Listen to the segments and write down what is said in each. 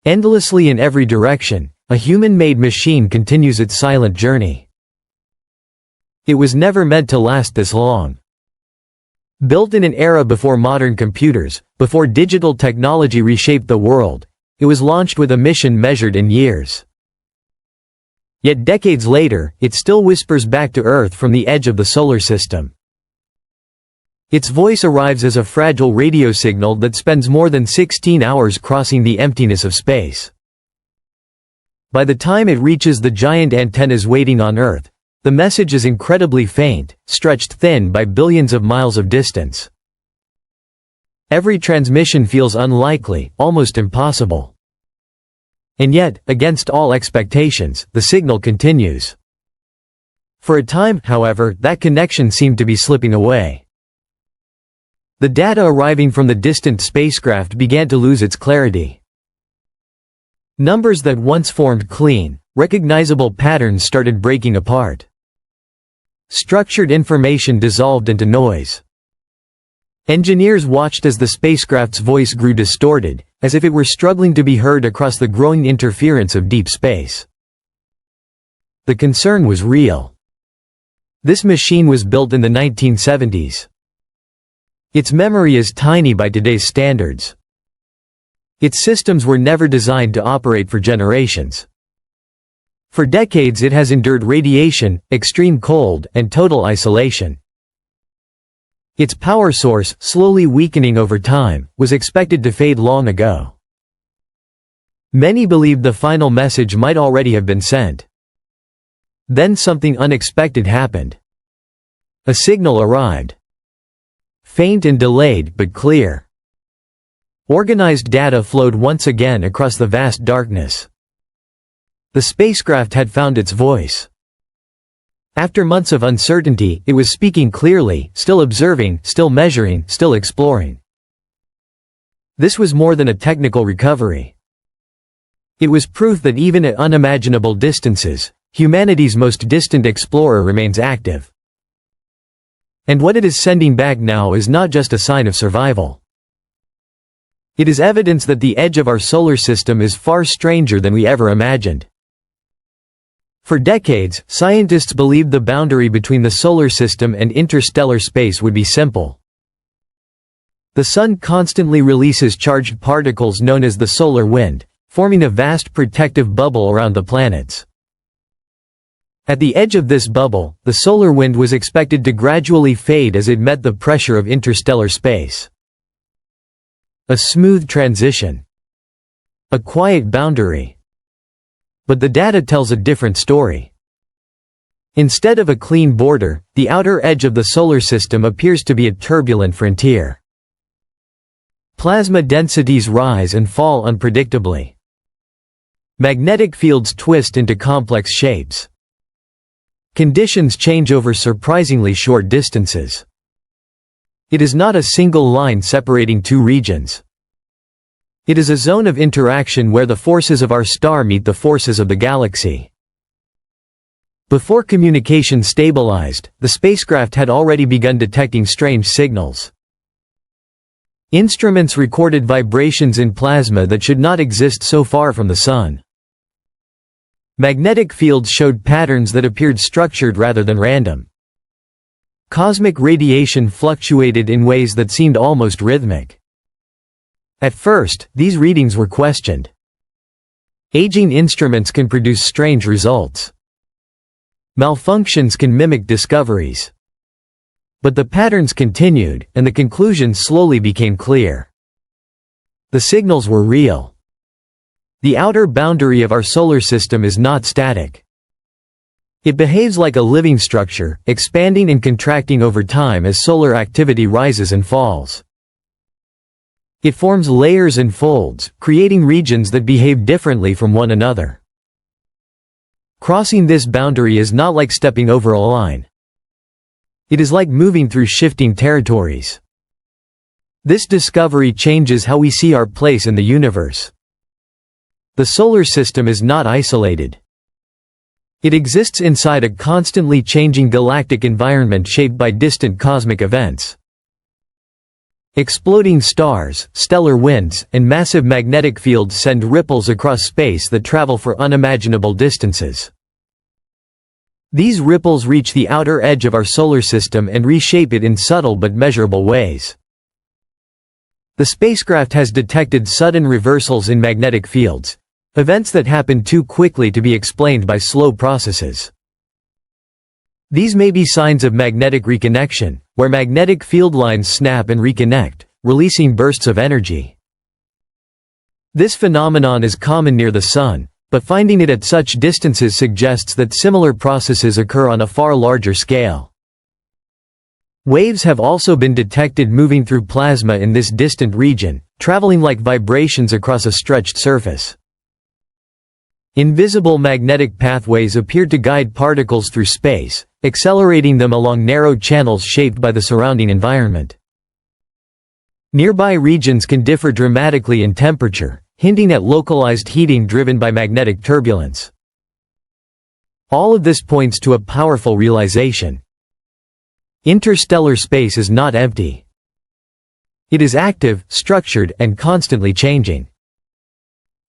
Endlessly in every direction, a human-made machine continues its silent journey. It was never meant to last this long. Built in an era before modern computers, before digital technology reshaped the world, it was launched with a mission measured in years. Yet decades later, it still whispers back to Earth from the edge of the solar system. Its voice arrives as a fragile radio signal that spends more than 16 hours crossing the emptiness of space. By the time it reaches the giant antennas waiting on Earth, the message is incredibly faint, stretched thin by billions of miles of distance. Every transmission feels unlikely, almost impossible. And yet, against all expectations, the signal continues. For a time, however, that connection seemed to be slipping away. The data arriving from the distant spacecraft began to lose its clarity. Numbers that once formed clean, recognizable patterns started breaking apart. Structured information dissolved into noise. Engineers watched as the spacecraft's voice grew distorted, as if it were struggling to be heard across the growing interference of deep space. The concern was real. This machine was built in the 1970s. Its memory is tiny by today's standards. Its systems were never designed to operate for generations. For decades it has endured radiation, extreme cold, and total isolation. Its power source, slowly weakening over time, was expected to fade long ago. Many believed the final message might already have been sent. Then something unexpected happened. A signal arrived. Faint and delayed, but clear. Organized data flowed once again across the vast darkness. The spacecraft had found its voice. After months of uncertainty, it was speaking clearly, still observing, still measuring, still exploring. This was more than a technical recovery. It was proof that even at unimaginable distances, humanity's most distant explorer remains active. And what it is sending back now is not just a sign of survival. It is evidence that the edge of our solar system is far stranger than we ever imagined. For decades, scientists believed the boundary between the solar system and interstellar space would be simple. The Sun constantly releases charged particles known as the solar wind, forming a vast protective bubble around the planets. At the edge of this bubble, the solar wind was expected to gradually fade as it met the pressure of interstellar space. A smooth transition. A quiet boundary. But the data tells a different story. Instead of a clean border, the outer edge of the solar system appears to be a turbulent frontier. Plasma densities rise and fall unpredictably. Magnetic fields twist into complex shapes. Conditions change over surprisingly short distances. It is not a single line separating two regions. It is a zone of interaction where the forces of our star meet the forces of the galaxy. Before communication stabilized, the spacecraft had already begun detecting strange signals. Instruments recorded vibrations in plasma that should not exist so far from the Sun. Magnetic fields showed patterns that appeared structured rather than random. Cosmic radiation fluctuated in ways that seemed almost rhythmic. At first, these readings were questioned. Aging instruments can produce strange results. Malfunctions can mimic discoveries. But the patterns continued, and the conclusions slowly became clear. The signals were real. The outer boundary of our solar system is not static. It behaves like a living structure, expanding and contracting over time as solar activity rises and falls. It forms layers and folds, creating regions that behave differently from one another. Crossing this boundary is not like stepping over a line. It is like moving through shifting territories. This discovery changes how we see our place in the universe. The solar system is not isolated. It exists inside a constantly changing galactic environment shaped by distant cosmic events. Exploding stars, stellar winds, and massive magnetic fields send ripples across space that travel for unimaginable distances. These ripples reach the outer edge of our solar system and reshape it in subtle but measurable ways. The spacecraft has detected sudden reversals in magnetic fields, events that happen too quickly to be explained by slow processes. These may be signs of magnetic reconnection, where magnetic field lines snap and reconnect, releasing bursts of energy. This phenomenon is common near the Sun, but finding it at such distances suggests that similar processes occur on a far larger scale. Waves have also been detected moving through plasma in this distant region, traveling like vibrations across a stretched surface. Invisible magnetic pathways appear to guide particles through space, accelerating them along narrow channels shaped by the surrounding environment. Nearby regions can differ dramatically in temperature, hinting at localized heating driven by magnetic turbulence. All of this points to a powerful realization. Interstellar space is not empty. It is active, structured, and constantly changing.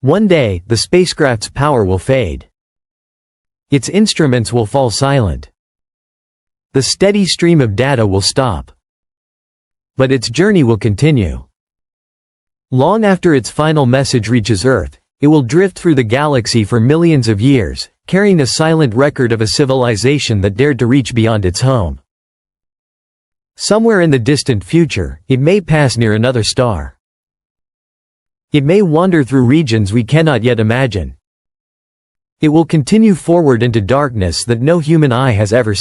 One day, the spacecraft's power will fade. Its instruments will fall silent. The steady stream of data will stop. But its journey will continue. Long after its final message reaches Earth, it will drift through the galaxy for millions of years, carrying a silent record of a civilization that dared to reach beyond its home. Somewhere in the distant future, it may pass near another star. It may wander through regions we cannot yet imagine. It will continue forward into darkness that no human eye has ever seen.